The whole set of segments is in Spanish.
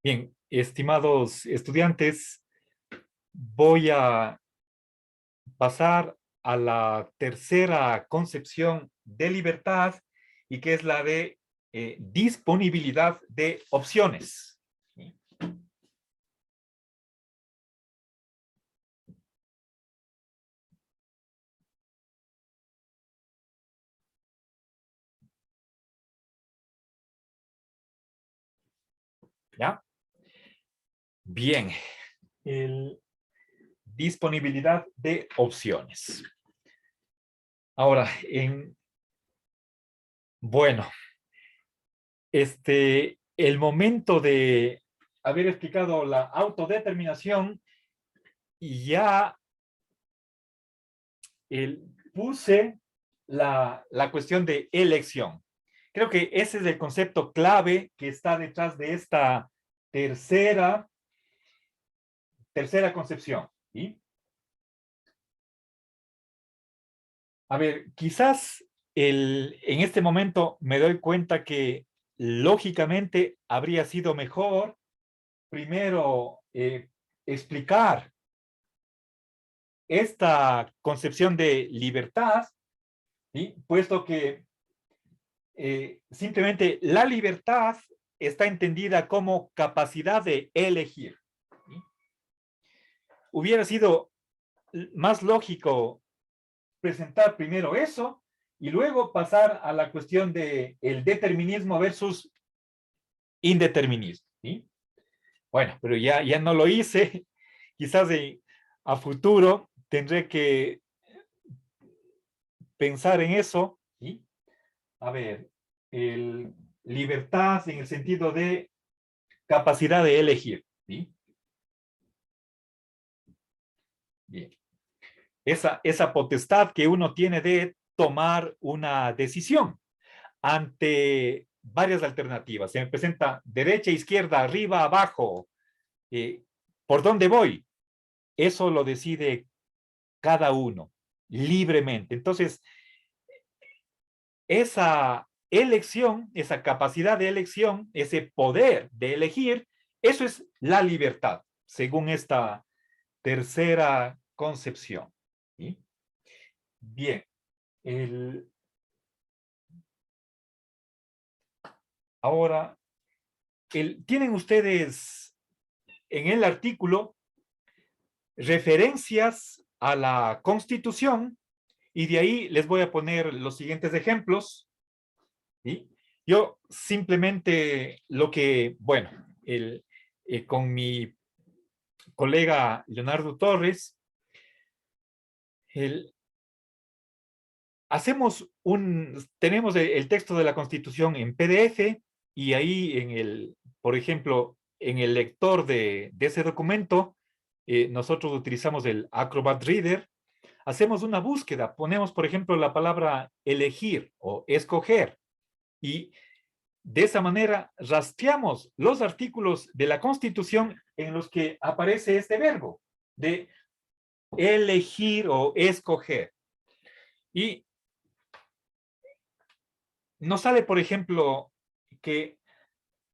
Bien, estimados estudiantes, voy a pasar a la tercera concepción de libertad y que es la de disponibilidad de opciones. ¿Ya? Bien, disponibilidad de opciones. Ahora, bueno, el momento de haber explicado la autodeterminación, ya puse la cuestión de elección. Creo que ese es el concepto clave que está detrás de esta tercera concepción. ¿Sí? A ver, quizás en este momento me doy cuenta que lógicamente habría sido mejor primero explicar esta concepción de libertad, ¿sí? Puesto que simplemente la libertad está entendida como capacidad de elegir. ¿Sí? Hubiera sido más lógico presentar primero eso y luego pasar a la cuestión de el determinismo versus indeterminismo. ¿Sí? Bueno, pero ya no lo hice. Quizás a futuro tendré que pensar en eso. ¿Sí? A ver, libertad en el sentido de capacidad de elegir. ¿Sí? Bien. Esa potestad que uno tiene de tomar una decisión ante varias alternativas. Se me presenta derecha, izquierda, arriba, abajo. ¿Por dónde voy? Eso lo decide cada uno libremente. Entonces, esa elección, esa capacidad de elección, ese poder de elegir, eso es la libertad, según esta tercera concepción. ¿Sí? Bien, ahora, tienen ustedes en el artículo referencias a la Constitución y de ahí les voy a poner los siguientes ejemplos. ¿Sí? Yo simplemente bueno, con mi colega Leonardo Torres, el, tenemos el texto de la Constitución en PDF y ahí por ejemplo, en el lector de ese documento, nosotros utilizamos el Acrobat Reader, hacemos una búsqueda, ponemos, por ejemplo, la palabra elegir o escoger y de esa manera rastreamos los artículos de la Constitución en los que aparece este verbo de elegir o escoger. Y nos sale, por ejemplo, que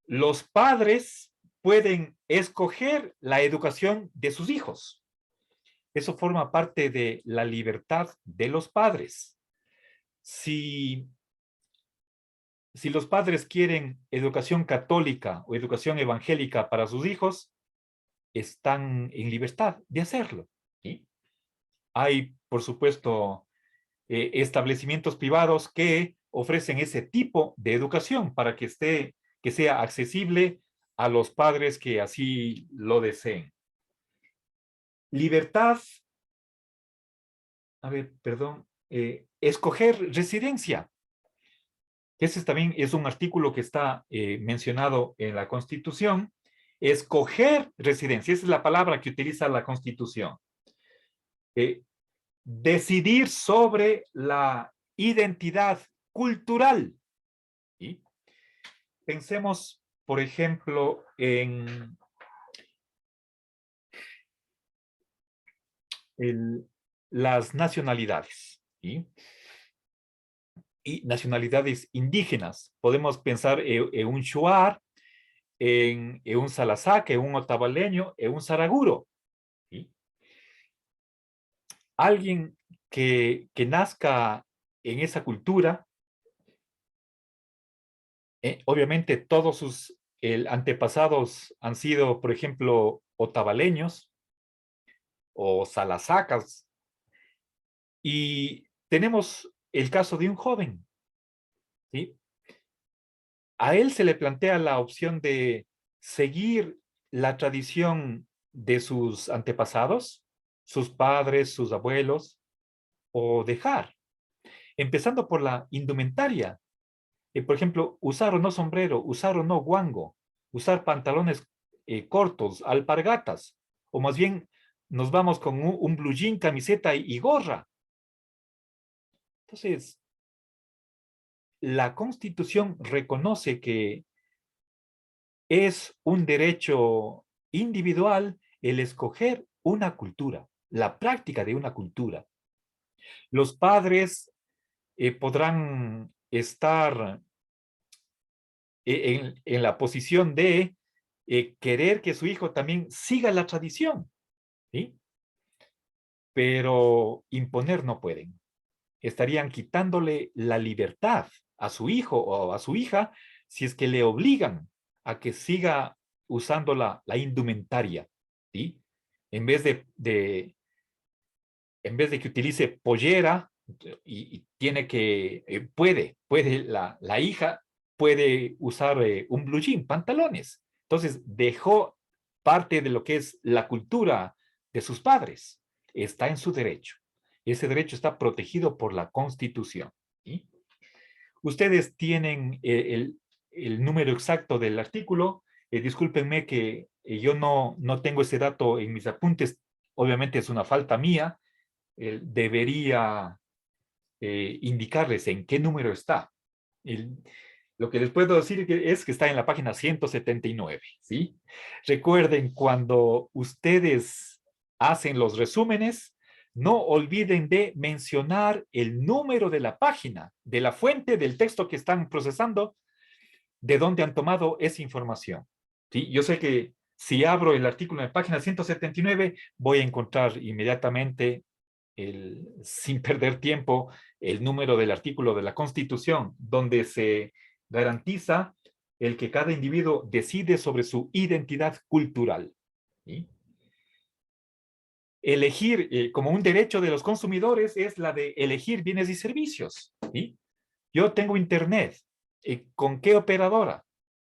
los padres pueden escoger la educación de sus hijos. Eso forma parte de la libertad de los padres. Si los padres quieren educación católica o educación evangélica para sus hijos, están en libertad de hacerlo. ¿Sí? Hay, por supuesto, establecimientos privados que ofrecen ese tipo de educación para que sea accesible a los padres que así lo deseen. Libertad, perdón, escoger residencia. Ese también es un artículo que está mencionado en la Constitución. Escoger residencia, esa es la palabra que utiliza la Constitución. Decidir sobre la identidad cultural. ¿Sí? Pensemos, por ejemplo, en las nacionalidades. ¿Sí? Y nacionalidades indígenas. Podemos pensar en un shuar, en un Salasaca, en un otavaleño, en un Saraguro. ¿Sí? Alguien que nazca en esa cultura, obviamente todos sus antepasados han sido, por ejemplo, otavaleños o salasacas, y tenemos el caso de un joven, ¿sí? A él se le plantea la opción de seguir la tradición de sus antepasados, sus padres, sus abuelos, o dejar, empezando por la indumentaria. Por ejemplo, usar o no sombrero, usar o no guango, usar pantalones cortos, alpargatas, o más bien nos vamos con un blue jean, camiseta y gorra. Entonces, la Constitución reconoce que es un derecho individual el escoger una cultura, la práctica de una cultura. Los padres podrán estar en la posición de querer que su hijo también siga la tradición, ¿sí? Pero imponer no pueden. Estarían quitándole la libertad a su hijo o a su hija si es que le obligan a que siga usando la indumentaria, ¿sí? En vez en vez de que utilice pollera y tiene que, puede la hija puede usar un blue jean, pantalones. Entonces dejó parte de lo que es la cultura de sus padres. Está en su derecho. Ese derecho está protegido por la Constitución. ¿Sí? Ustedes tienen el número exacto del artículo. Discúlpenme que yo no tengo ese dato en mis apuntes. Obviamente es una falta mía. Debería indicarles en qué número está. El, lo que les puedo decir es que está en la página 179, ¿sí? Recuerden, cuando ustedes hacen los resúmenes, no olviden de mencionar el número de la página, de la fuente del texto que están procesando, de dónde han tomado esa información. ¿Sí? Yo sé que si abro el artículo en la página 179, voy a encontrar inmediatamente, sin perder tiempo, el número del artículo de la Constitución, donde se garantiza el que cada individuo decide sobre su identidad cultural. ¿Sí? Elegir como un derecho de los consumidores es la de elegir bienes y servicios. ¿Sí? Yo tengo internet. ¿Con qué operadora?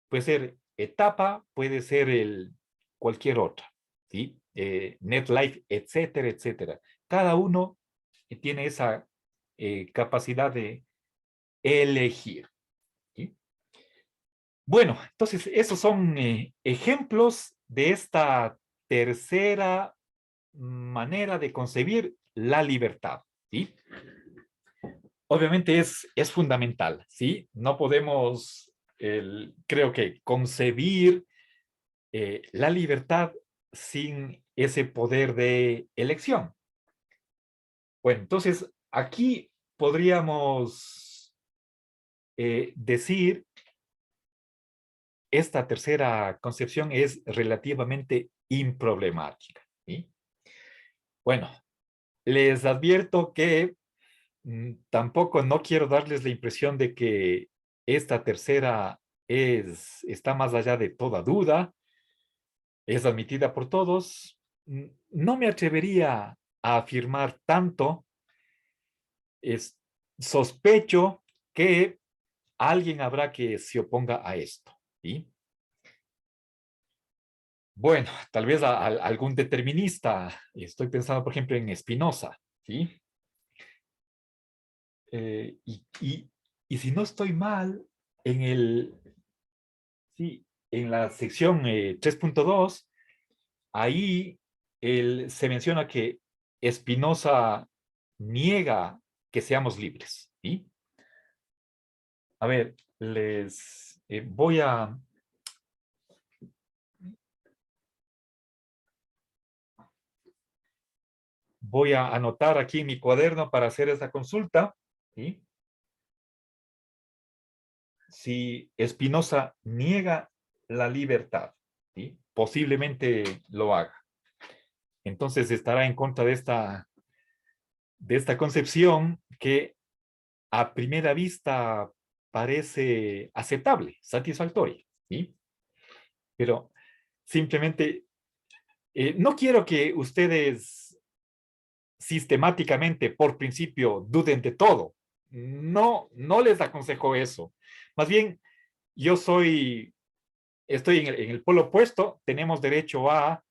Puede ser Etapa, puede ser cualquier otra. ¿Sí? NetLife, etcétera, etcétera. Cada uno tiene esa capacidad de elegir. ¿Sí? Bueno, entonces esos son ejemplos de esta tercera manera de concebir la libertad. ¿Sí? Obviamente es fundamental, ¿sí? No podemos, creo que, concebir la libertad sin ese poder de elección. Bueno, entonces aquí podríamos decir, esta tercera concepción es relativamente improblemática, ¿sí? Bueno, les advierto que tampoco no quiero darles la impresión de que esta tercera está más allá de toda duda, es admitida por todos. No me atrevería a afirmar tanto. Es, sospecho que alguien habrá que se oponga a esto. ¿Sí? Bueno, tal vez algún determinista. Estoy pensando, por ejemplo, en Spinoza. ¿Sí? Eh, y, y, y si no estoy mal, en sí, en la sección 3.2, ahí se menciona que Spinoza niega que seamos libres. ¿Sí? A ver, les voy a anotar aquí en mi cuaderno para hacer esa consulta. ¿Sí? Si Spinoza niega la libertad, ¿sí? Posiblemente lo haga. Entonces estará en contra de esta concepción que a primera vista parece aceptable, satisfactoria, ¿sí? Pero simplemente no quiero que ustedes sistemáticamente, por principio, duden de todo. No, no les aconsejo eso. Más bien, yo estoy en el polo opuesto, tenemos derecho a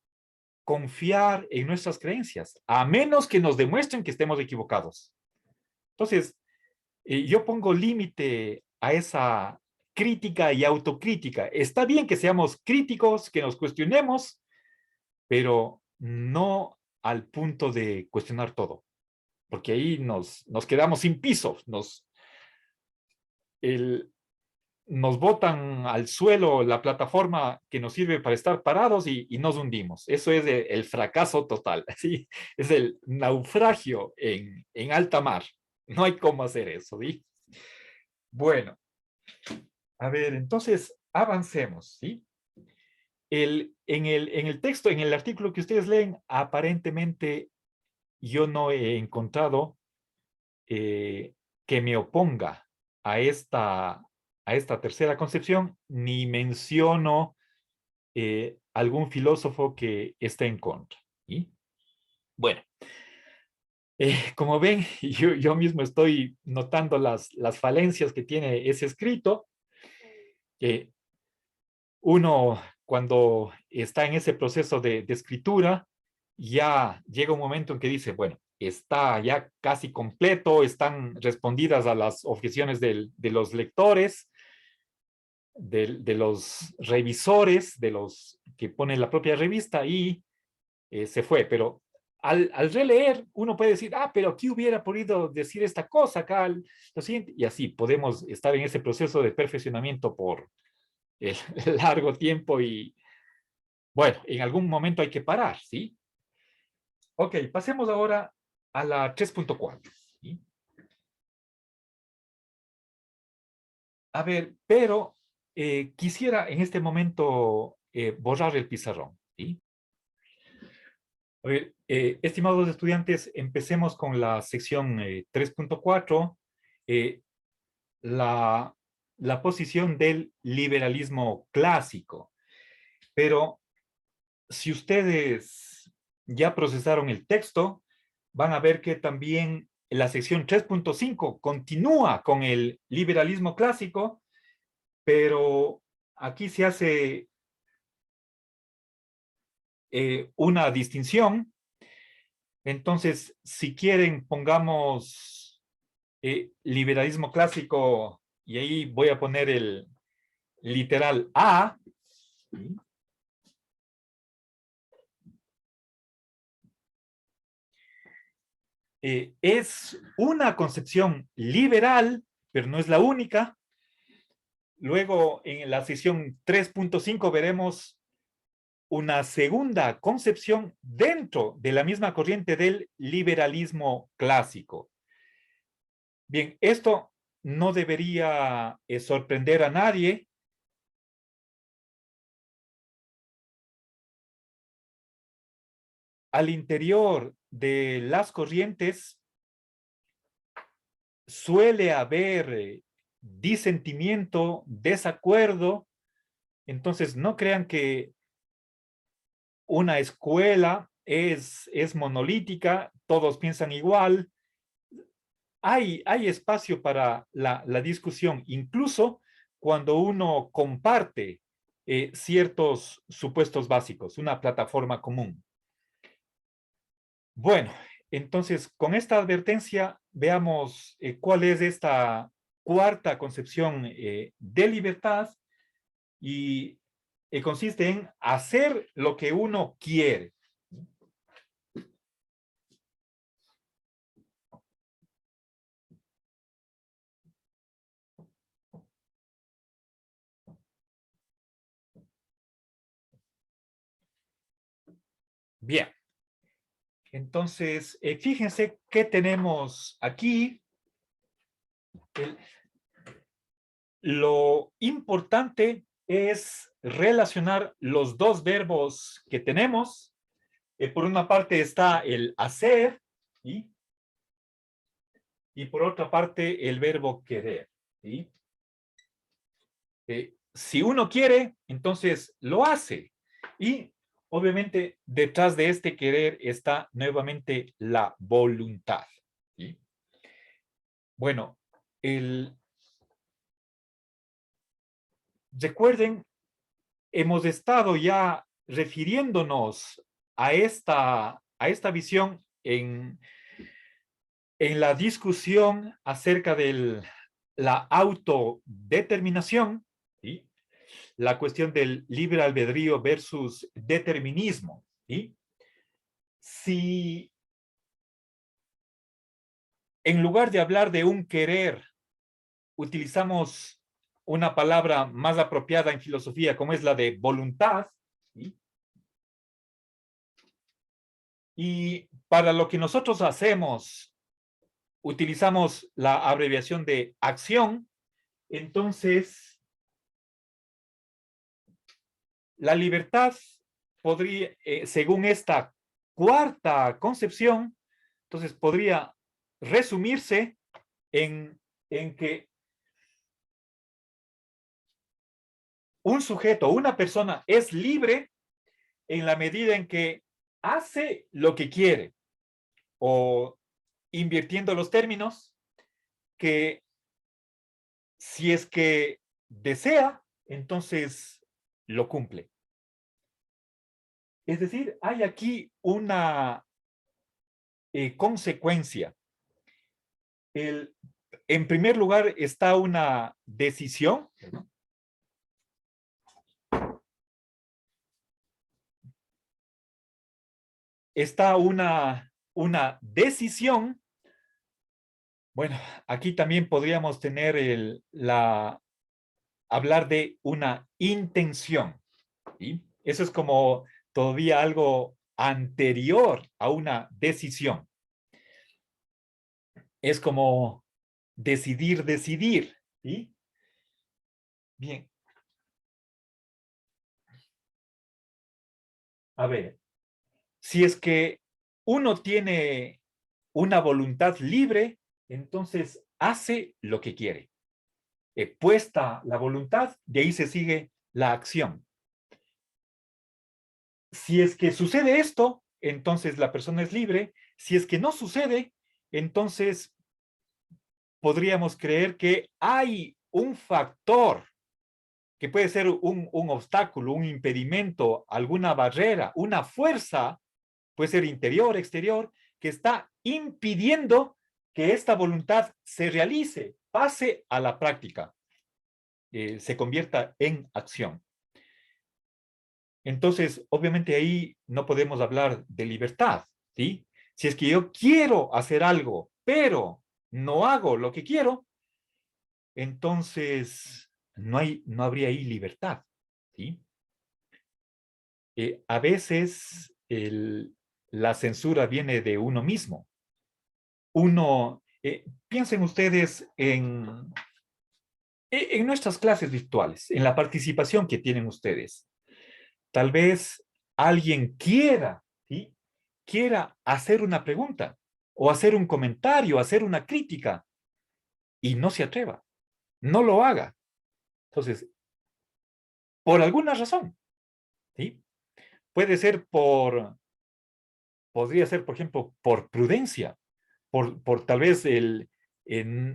confiar en nuestras creencias, a menos que nos demuestren que estemos equivocados. Entonces, yo pongo límite a esa crítica y autocrítica. Está bien que seamos críticos, que nos cuestionemos, pero no al punto de cuestionar todo, porque ahí nos quedamos sin piso, el, nos botan al suelo la plataforma que nos sirve para estar parados y nos hundimos. Eso es el fracaso total, ¿sí? Es el naufragio en alta mar. No hay cómo hacer eso, ¿sí? Bueno, a ver, entonces avancemos, ¿sí? En el texto, en el artículo que ustedes leen, aparentemente yo no he encontrado que me oponga a esta tercera concepción, ni menciono algún filósofo que esté en contra. ¿Sí? Bueno, como ven, yo mismo estoy notando las falencias que tiene ese escrito. Uno, cuando está en ese proceso de escritura, ya llega un momento en que dice, bueno, está ya casi completo, están respondidas a las objeciones de los lectores, de los revisores, de los que ponen la propia revista y se fue. Pero al releer, uno puede decir, ah, pero aquí hubiera podido decir esta cosa, acá lo siguiente, y así podemos estar en ese proceso de perfeccionamiento por el largo tiempo y, bueno, en algún momento hay que parar, ¿sí? Ok, pasemos ahora a la 3.4. ¿Sí? A ver, pero quisiera en este momento borrar el pizarrón. ¿Sí? A ver, estimados estudiantes, empecemos con la sección 3.4, eh, la, la posición del liberalismo clásico. Pero si ustedes ya procesaron el texto, van a ver que también la sección 3.5 continúa con el liberalismo clásico, pero aquí se hace una distinción. Entonces, si quieren, pongamos liberalismo clásico y ahí voy a poner el literal A. Es una concepción liberal, pero no es la única. Luego, en la sesión 3.5 veremos una segunda concepción dentro de la misma corriente del liberalismo clásico. Bien, esto no debería sorprender a nadie. Al interior de las corrientes suele haber disentimiento, desacuerdo. Entonces, no crean que una escuela es monolítica, todos piensan igual. Hay espacio para la discusión, incluso cuando uno comparte ciertos supuestos básicos, una plataforma común. Bueno, entonces con esta advertencia veamos cuál es esta cuarta concepción de libertad y consiste en hacer lo que uno quiere. Bien, entonces fíjense qué tenemos aquí. Lo importante es relacionar los dos verbos que tenemos. Por una parte está el hacer, ¿sí? Y por otra parte el verbo querer, ¿sí? Si uno quiere, entonces lo hace. Y obviamente detrás de este querer está nuevamente la voluntad, ¿sí? Bueno, recuerden, hemos estado ya refiriéndonos a esta visión en la discusión acerca de la autodeterminación, ¿sí? La cuestión del libre albedrío versus determinismo, ¿sí? Si en lugar de hablar de un querer, utilizamos una palabra más apropiada en filosofía, como es la de voluntad, ¿sí? Y para lo que nosotros hacemos, utilizamos la abreviación de acción, entonces la libertad podría, según esta cuarta concepción, entonces podría resumirse en que un sujeto, una persona es libre en la medida en que hace lo que quiere, o invirtiendo los términos, que si es que desea, entonces lo cumple. Es decir, hay aquí una consecuencia. En primer lugar está una decisión, ¿no? Está una decisión. Bueno, aquí también podríamos tener hablar de una intención, ¿sí? Eso es como todavía algo anterior a una decisión. Es como decidir, ¿sí? Bien. A ver, si es que uno tiene una voluntad libre, entonces hace lo que quiere. Puesta la voluntad, de ahí se sigue la acción. Si es que sucede esto, entonces la persona es libre. Si es que no sucede, entonces podríamos creer que hay un factor que puede ser un obstáculo, un impedimento, alguna barrera, una fuerza, puede ser interior, exterior, que está impidiendo que esta voluntad se realice, pase a la práctica, se convierta en acción. Entonces, obviamente ahí no podemos hablar de libertad, ¿sí? Si es que yo quiero hacer algo, pero no hago lo que quiero, entonces no habría ahí libertad, ¿sí? A veces la censura viene de uno mismo. Piensen ustedes en nuestras clases virtuales, en la participación que tienen ustedes. Tal vez alguien quiera, ¿sí? Quiera hacer una pregunta o hacer un comentario, hacer una crítica y no se atreva, no lo haga. Entonces, por alguna razón, ¿sí? Puede ser podría ser, por ejemplo, por prudencia, por tal vez tener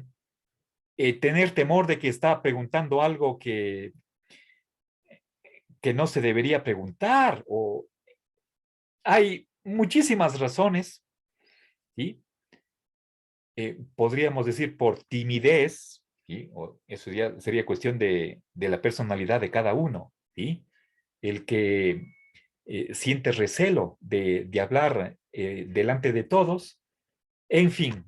temor de que está preguntando algo que no se debería preguntar, o hay muchísimas razones, ¿sí? Podríamos decir por timidez, ¿sí? O eso ya sería cuestión de la personalidad de cada uno, ¿sí? El que siente recelo de hablar delante de todos, en fin,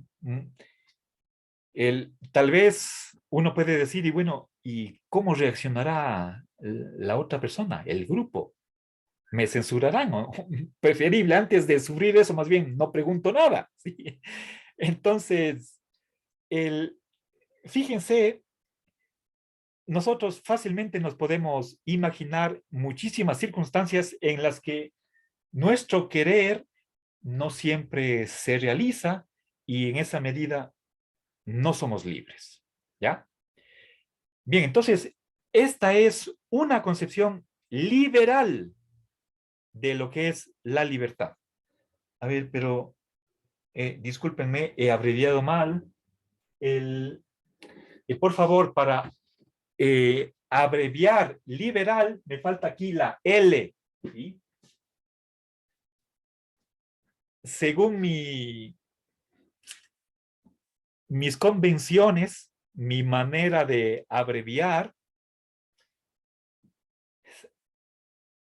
tal vez uno puede decir, y bueno, ¿y cómo reaccionará la otra persona, el grupo? ¿Me censurarán? ¿O? Preferible, antes de sufrir eso, más bien, no pregunto nada, ¿sí? Entonces, fíjense nosotros fácilmente nos podemos imaginar muchísimas circunstancias en las que nuestro querer no siempre se realiza y en esa medida no somos libres. ¿Ya? Bien, entonces, esta es una concepción liberal de lo que es la libertad. A ver, pero discúlpenme, he abreviado mal. Por favor, para abreviar liberal, me falta aquí la L. ¿Sí? Según mis convenciones, mi manera de abreviar,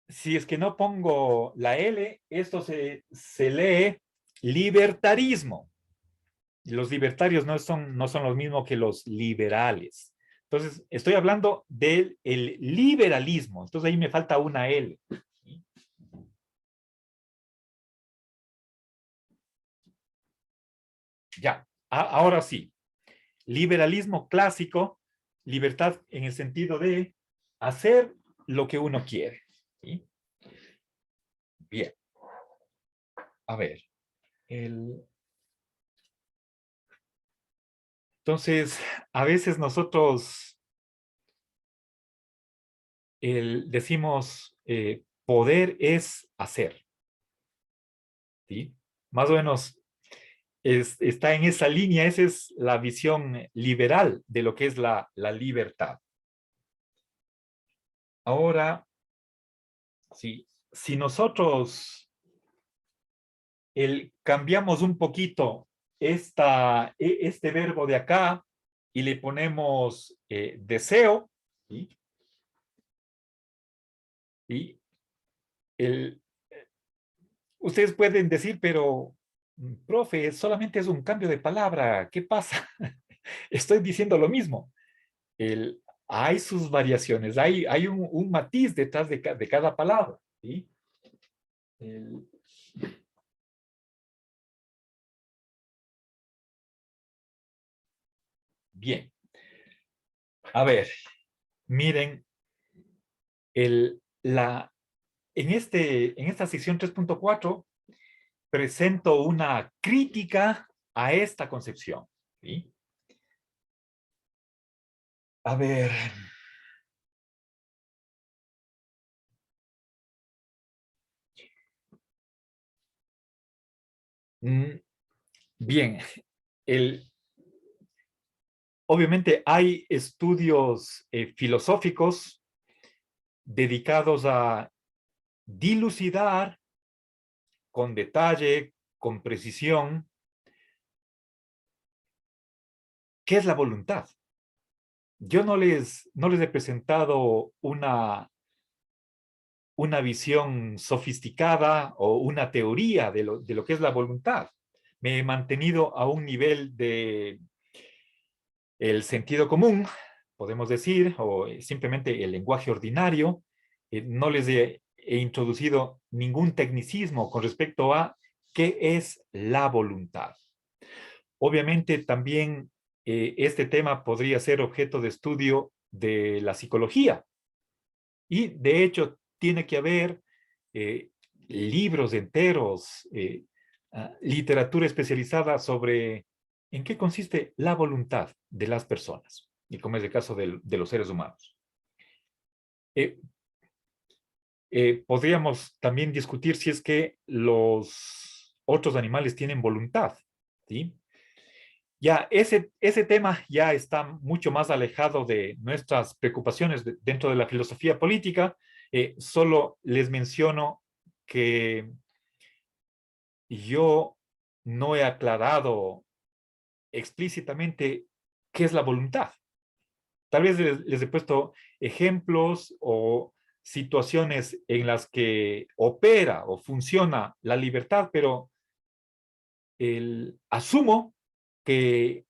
si es que no pongo la L, esto se lee libertarismo. Los libertarios no son los mismos que los liberales. Entonces, estoy hablando del liberalismo. Entonces, ahí me falta una L. Ya, ahora sí. Liberalismo clásico, libertad en el sentido de hacer lo que uno quiere. ¿Sí? Bien. A ver. Entonces, a veces nosotros decimos poder es hacer. ¿Sí? Más o menos está en esa línea, esa es la visión liberal de lo que es la libertad. Ahora, si nosotros cambiamos un poquito este verbo de acá y le ponemos deseo, ¿sí? Y el, ustedes pueden decir, pero, profe, solamente es un cambio de palabra, ¿qué pasa? Estoy diciendo lo mismo. Hay sus variaciones, hay un matiz detrás de cada palabra. ¿Sí? El- bien, a ver, miren, en esta sección 3.4 presento una crítica a esta concepción. ¿Sí? A ver, mm, bien, el, obviamente hay estudios filosóficos dedicados a dilucidar con detalle, con precisión, qué es la voluntad. Yo no les he presentado una visión sofisticada o una teoría de lo que es la voluntad. Me he mantenido a un nivel de el sentido común, podemos decir, o simplemente el lenguaje ordinario. No les he introducido ningún tecnicismo con respecto a qué es la voluntad. Obviamente también este tema podría ser objeto de estudio de la psicología y de hecho tiene que haber eh, libros enteros, literatura especializada sobre en qué consiste la voluntad de las personas, y como es el caso de los seres humanos. Eh, Podríamos también discutir si es que los otros animales tienen voluntad, ¿sí? Ya ese tema ya está mucho más alejado de nuestras preocupaciones dentro de la filosofía política. Solo les menciono que yo no he aclarado explícitamente qué es la voluntad. Tal vez les he puesto ejemplos o situaciones en las que opera o funciona la libertad, pero asumo que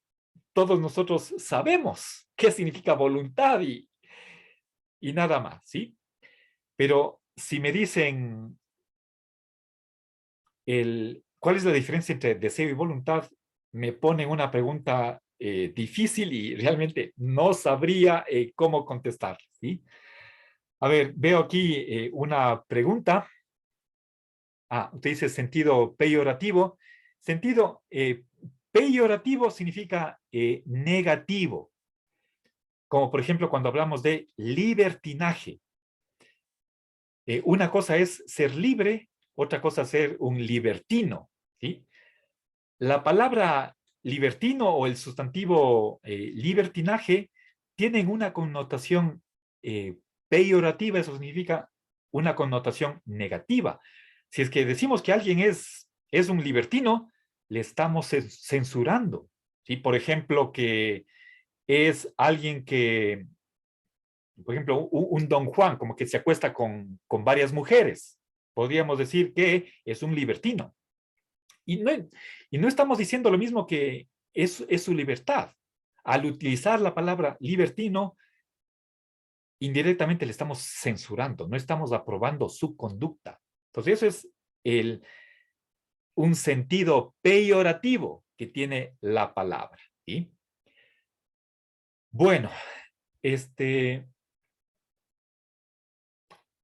todos nosotros sabemos qué significa voluntad y nada más, ¿sí? Pero si me dicen ¿cuál es la diferencia entre deseo y voluntad? Me ponen una pregunta difícil y realmente no sabría cómo contestar, ¿sí? A ver, veo aquí una pregunta. Usted dice sentido peyorativo. Sentido peyorativo significa negativo, como por ejemplo cuando hablamos de libertinaje. Una cosa es ser libre, otra cosa es ser un libertino, ¿sí? La palabra libertino o el sustantivo libertinaje tienen una connotación peyorativa, eso significa una connotación negativa. Si es que decimos que alguien es un libertino, le estamos censurando, ¿sí? Por ejemplo, que es alguien que, por ejemplo, un don Juan, como que se acuesta con varias mujeres. Podríamos decir que es un libertino. Y no, y no estamos diciendo lo mismo que es su libertad. Al utilizar la palabra libertino, indirectamente le estamos censurando, no estamos aprobando su conducta. Entonces, eso es un sentido peyorativo que tiene la palabra. ¿Sí? Bueno,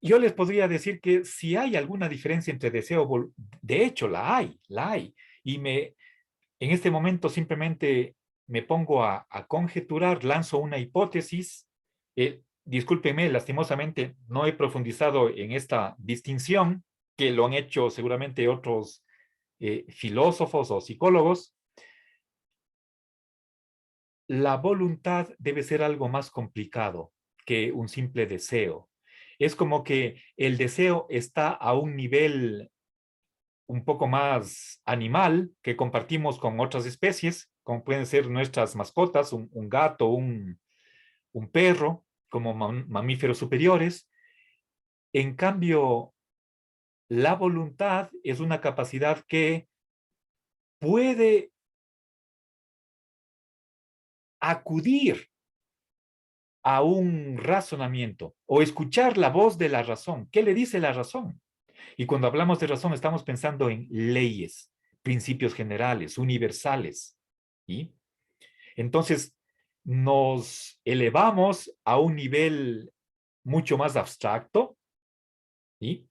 yo les podría decir que si hay alguna diferencia entre deseo, de hecho la hay. Y en este momento simplemente me pongo a conjeturar, lanzo una hipótesis. Discúlpenme, lastimosamente no he profundizado en esta distinción, que lo han hecho seguramente otros filósofos o psicólogos. La voluntad debe ser algo más complicado que un simple deseo. Es como que el deseo está a un nivel un poco más animal que compartimos con otras especies, como pueden ser nuestras mascotas, un gato, un perro, como mamíferos superiores. En cambio, la voluntad es una capacidad que puede acudir a un razonamiento o escuchar la voz de la razón. ¿Qué le dice la razón? Y cuando hablamos de razón, estamos pensando en leyes, principios generales, universales. ¿Sí? Entonces, nos elevamos a un nivel mucho más abstracto, ¿sí?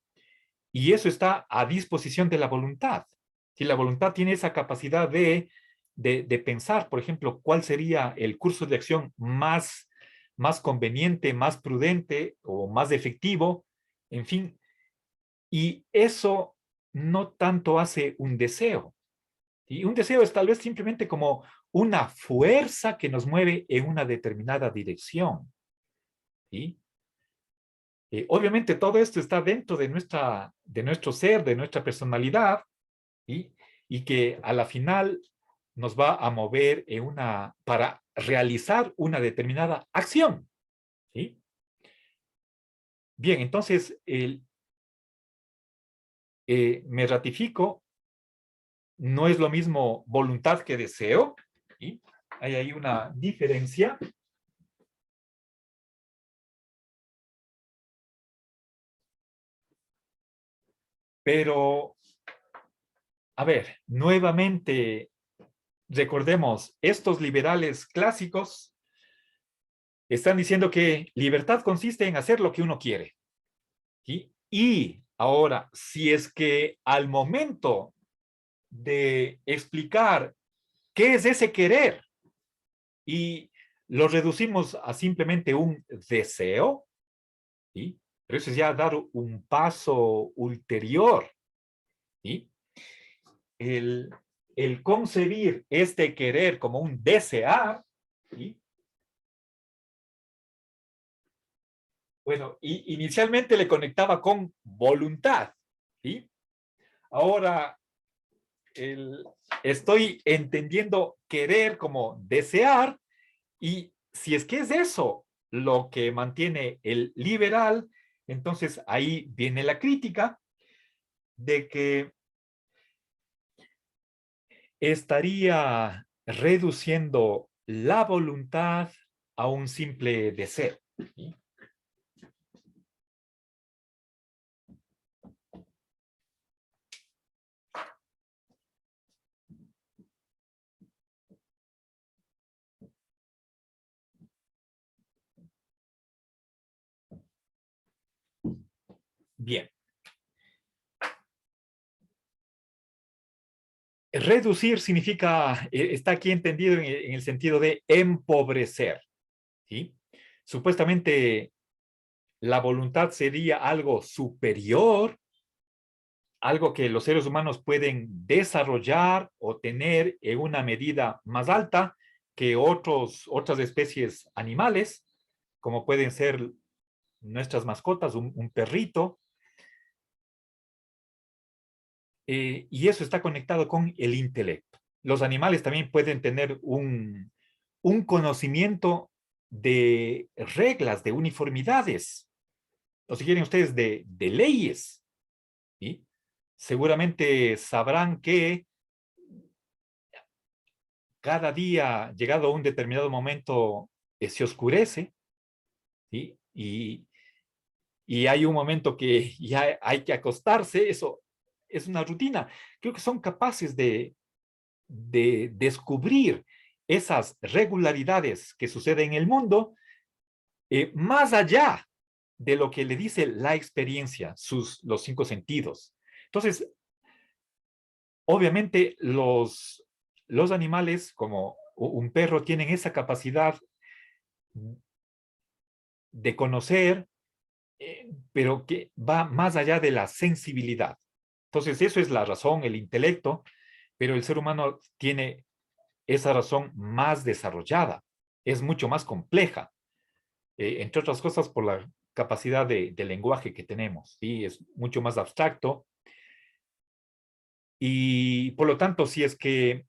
Y eso está a disposición de la voluntad. Si la voluntad tiene esa capacidad de pensar, por ejemplo, cuál sería el curso de acción más conveniente, más prudente o más efectivo, en fin, y eso no tanto hace un deseo. Y un deseo es tal vez simplemente como una fuerza que nos mueve en una determinada dirección. ¿Sí? Obviamente todo esto está dentro de nuestro ser, de nuestra personalidad, ¿sí? Y que a la final nos va a mover para realizar una determinada acción. ¿Sí? Bien, entonces me ratifico, no es lo mismo voluntad que deseo. ¿Sí? Hay ahí una diferencia. Pero, a ver, nuevamente, recordemos, estos liberales clásicos están diciendo que libertad consiste en hacer lo que uno quiere. ¿Sí? Y ahora, si es que al momento de explicar qué es ese querer y lo reducimos a simplemente un deseo, ¿sí? Pero eso es ya dar un paso ulterior, ¿sí? El, el concebir este querer como un desear, ¿sí? Bueno, inicialmente le conectaba con voluntad, ¿sí? Ahora estoy entendiendo querer como desear, y si es que es eso lo que mantiene el liberal, entonces ahí viene la crítica de que estaría reduciendo la voluntad a un simple deseo. ¿Sí? Bien. Reducir significa, está aquí entendido en el sentido de empobrecer, ¿sí? Supuestamente la voluntad sería algo superior, algo que los seres humanos pueden desarrollar o tener en una medida más alta que otras especies animales, como pueden ser nuestras mascotas, un perrito, y eso está conectado con el intelecto. Los animales también pueden tener un conocimiento de reglas, de uniformidades, o si quieren ustedes, de leyes, ¿sí? Seguramente sabrán que cada día, llegado a un determinado momento, se oscurece, ¿sí? Y hay un momento que ya hay que acostarse, eso es una rutina. Creo que son capaces de descubrir esas regularidades que suceden en el mundo, más allá de lo que le dice la experiencia, los cinco sentidos. Entonces, obviamente los animales, como un perro, tienen esa capacidad de conocer, pero que va más allá de la sensibilidad. Entonces, eso es la razón, el intelecto, pero el ser humano tiene esa razón más desarrollada, es mucho más compleja, entre otras cosas por la capacidad de lenguaje que tenemos, ¿sí? Es mucho más abstracto y por lo tanto, si es que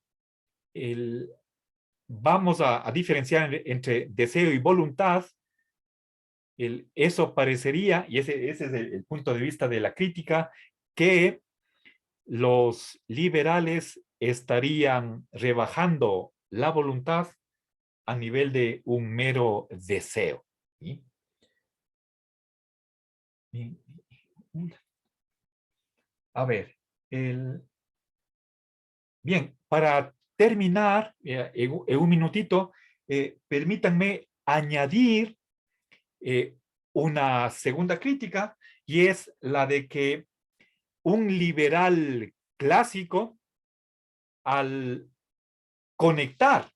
vamos a diferenciar entre deseo y voluntad, eso parecería, y ese es el punto de vista de la crítica, que los liberales estarían rebajando la voluntad a nivel de un mero deseo. ¿Sí? A ver, bien, para terminar, en un minutito, permítanme añadir una segunda crítica, y es la de que un liberal clásico, al conectar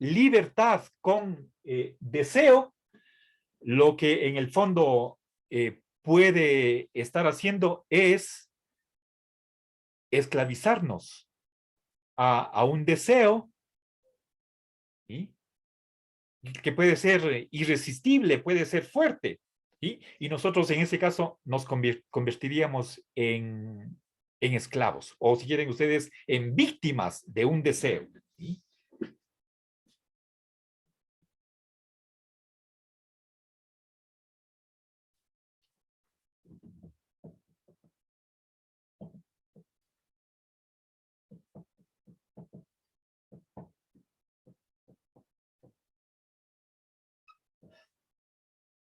libertad con deseo, lo que en el fondo puede estar haciendo es esclavizarnos a un deseo, ¿sí? Que puede ser irresistible, puede ser fuerte, ¿sí? Y nosotros en ese caso nos convertiríamos en esclavos, o si quieren ustedes, en víctimas de un deseo, ¿sí?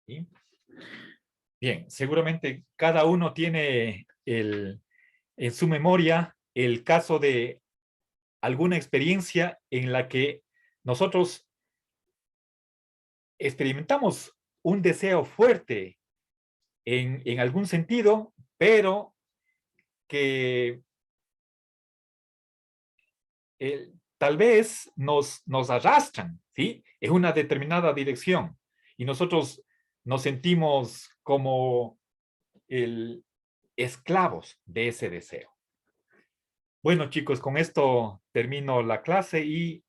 ¿Sí? Bien, seguramente cada uno tiene en su memoria el caso de alguna experiencia en la que nosotros experimentamos un deseo fuerte en algún sentido, pero que tal vez nos arrastran, ¿sí? En una determinada dirección y nosotros nos sentimos como esclavos de ese deseo. Bueno, chicos, con esto termino la clase y